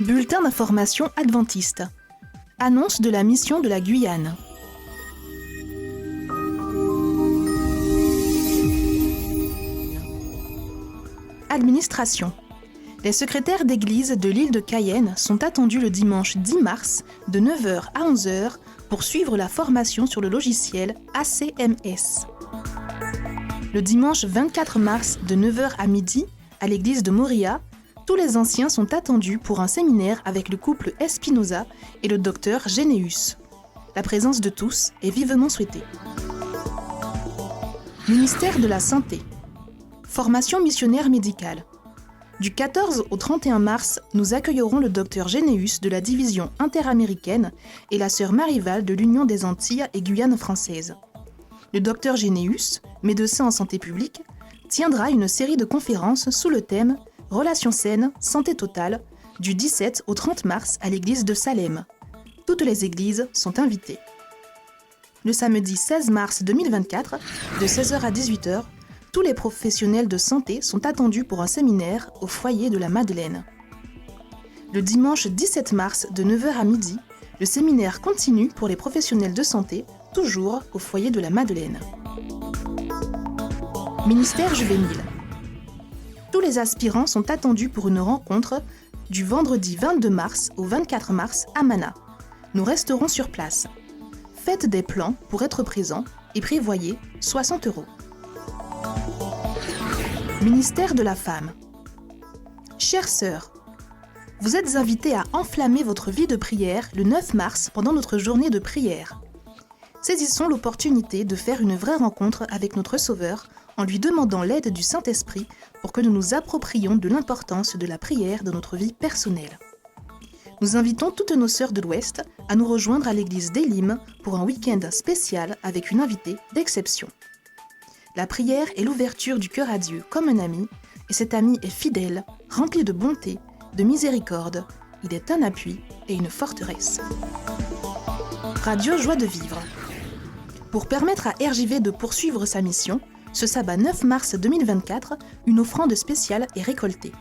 Bulletin d'information adventiste. Annonce de la mission de la Guyane. Administration. Les secrétaires d'église de l'île de Cayenne sont attendus le dimanche 10 mars de 9h à 11h pour suivre la formation sur le logiciel ACMS. Le dimanche 24 mars de 9h à midi, à l'église de Moria, tous les anciens sont attendus pour un séminaire avec le couple Espinosa et le docteur Généus. La présence de tous est vivement souhaitée. Ministère de la Santé. Formation missionnaire médicale. Du 14 au 31 mars, nous accueillerons le docteur Généus de la division interaméricaine et la sœur Marival de l'Union des Antilles et Guyane française. Le docteur Généus, médecin en santé publique, tiendra une série de conférences sous le thème « Relations saines, santé totale » du 17 au 30 mars à l'église de Salem. Toutes les églises sont invitées. Le samedi 16 mars 2024, de 16h à 18h, tous les professionnels de santé sont attendus pour un séminaire au foyer de la Madeleine. Le dimanche 17 mars, de 9h à midi, le séminaire continue pour les professionnels de santé, toujours au foyer de la Madeleine. Ministère juvénile. Tous les aspirants sont attendus pour une rencontre du vendredi 22 mars au 24 mars à Mana. Nous resterons sur place. Faites des plans pour être présents et prévoyez 60 €. Ministère de la Femme. Chères sœurs, vous êtes invitées à enflammer votre vie de prière le 9 mars pendant notre journée de prière. Saisissons l'opportunité de faire une vraie rencontre avec notre Sauveur en lui demandant l'aide du Saint-Esprit pour que nous nous approprions de l'importance de la prière dans notre vie personnelle. Nous invitons toutes nos sœurs de l'Ouest à nous rejoindre à l'église d'Élim pour un week-end spécial avec une invitée d'exception. La prière est l'ouverture du cœur à Dieu comme un ami, et cet ami est fidèle, rempli de bonté, de miséricorde. Il est un appui et une forteresse. Radio Joie de vivre. Pour permettre à RJV de poursuivre sa mission, ce sabbat 9 mars 2024, une offrande spéciale est récoltée.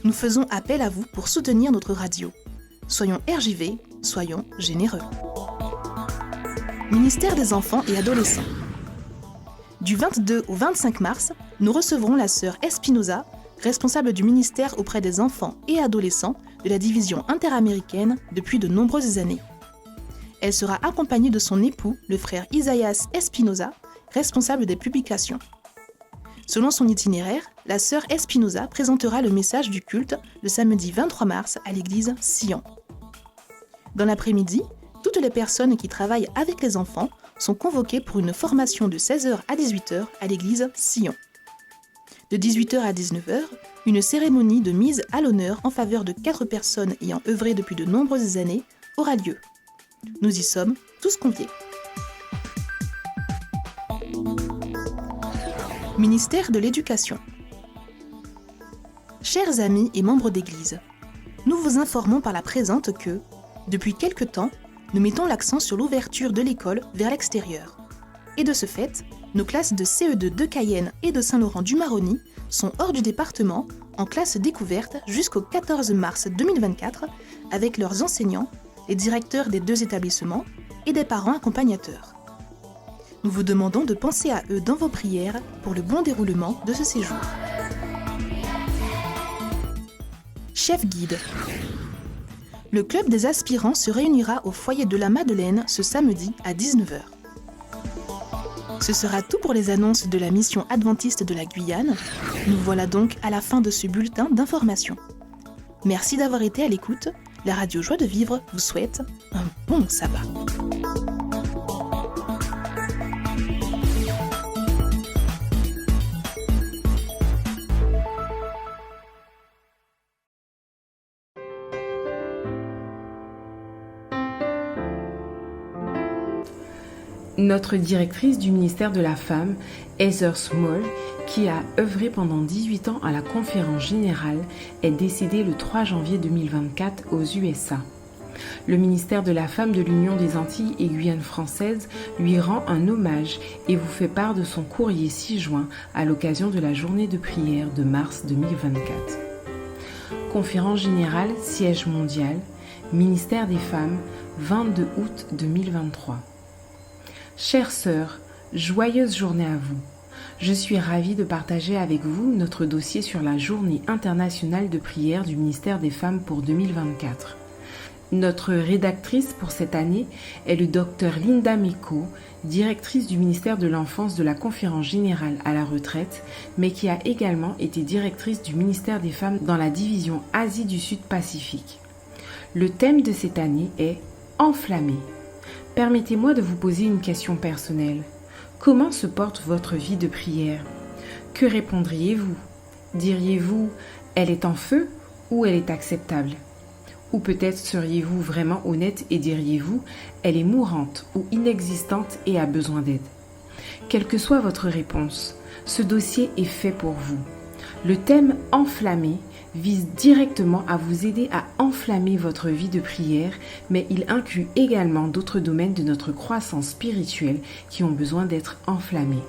Nous faisons appel à vous pour soutenir notre radio. Soyons RJV, soyons généreux. Ministère des enfants et adolescents. Du 22 au 25 mars, nous recevrons la sœur Espinosa, responsable du ministère auprès des enfants et adolescents de la division interaméricaine depuis de nombreuses années. Elle sera accompagnée de son époux, le frère Isaïas Espinosa, responsable des publications. Selon son itinéraire, la sœur Espinosa présentera le message du culte le samedi 23 mars à l'église Sion. Dans l'après-midi, toutes les personnes qui travaillent avec les enfants sont convoquées pour une formation de 16h à 18h à l'église Sion. De 18h à 19h, une cérémonie de mise à l'honneur en faveur de 4 personnes ayant œuvré depuis de nombreuses années aura lieu. Nous y sommes tous conviés. Ministère de l'Éducation. Chers amis et membres d'Église, nous vous informons par la présente que, depuis quelque temps, nous mettons l'accent sur l'ouverture de l'école vers l'extérieur. Et de ce fait, nos classes de CE2 de Cayenne et de Saint-Laurent-du-Maroni sont hors du département en classe découverte jusqu'au 14 mars 2024 avec leurs enseignants, les directeurs des 2 établissements et des parents accompagnateurs. Nous vous demandons de penser à eux dans vos prières pour le bon déroulement de ce séjour. Chef guide. Le club des aspirants se réunira au foyer de la Madeleine ce samedi à 19h. Ce sera tout pour les annonces de la mission adventiste de la Guyane. Nous voilà donc à la fin de ce bulletin d'information. Merci d'avoir été à l'écoute. La radio Joie de vivre vous souhaite un bon sabbat. Notre directrice du ministère de la Femme, Heather Small, qui a œuvré pendant 18 ans à la conférence générale, est décédée le 3 janvier 2024 aux USA. Le ministère de la Femme de l'Union des Antilles et Guyane française lui rend un hommage et vous fait part de son courrier 6 juin à l'occasion de la journée de prière de mars 2024. Conférence générale, siège mondial, ministère des Femmes, 22 août 2023. Chères sœurs, joyeuse journée à vous. Je suis ravie de partager avec vous notre dossier sur la Journée internationale de prière du ministère des Femmes pour 2024. Notre rédactrice pour cette année est le Dr Linda Meko, directrice du ministère de l'Enfance de la Conférence générale à la retraite, mais qui a également été directrice du ministère des Femmes dans la division Asie du Sud-Pacifique. Le thème de cette année est « Enflammé ». Permettez-moi de vous poser une question personnelle. Comment se porte votre vie de prière? Que répondriez-vous? Diriez-vous « Elle est en feu » ou « Elle est acceptable » ? Ou peut-être seriez-vous vraiment honnête et diriez-vous « Elle est mourante ou inexistante et a besoin d'aide ». Quelle que soit votre réponse, ce dossier est fait pour vous. Le thème « Enflammé » vise directement à vous aider à enflammer votre vie de prière, mais il inclut également d'autres domaines de notre croissance spirituelle qui ont besoin d'être enflammés.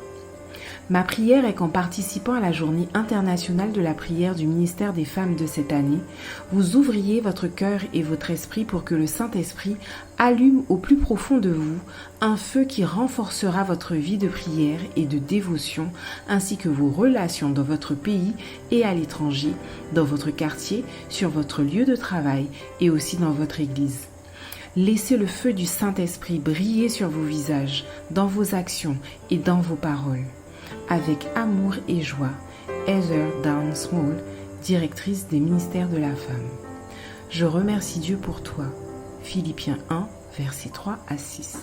Ma prière est qu'en participant à la Journée internationale de la prière du ministère des Femmes de cette année, vous ouvriez votre cœur et votre esprit pour que le Saint-Esprit allume au plus profond de vous un feu qui renforcera votre vie de prière et de dévotion, ainsi que vos relations dans votre pays et à l'étranger, dans votre quartier, sur votre lieu de travail et aussi dans votre église. Laissez le feu du Saint-Esprit briller sur vos visages, dans vos actions et dans vos paroles. Avec amour et joie, Heather Down Small, directrice des ministères de la femme. Je remercie Dieu pour toi. Philippiens 1, versets 3 à 6.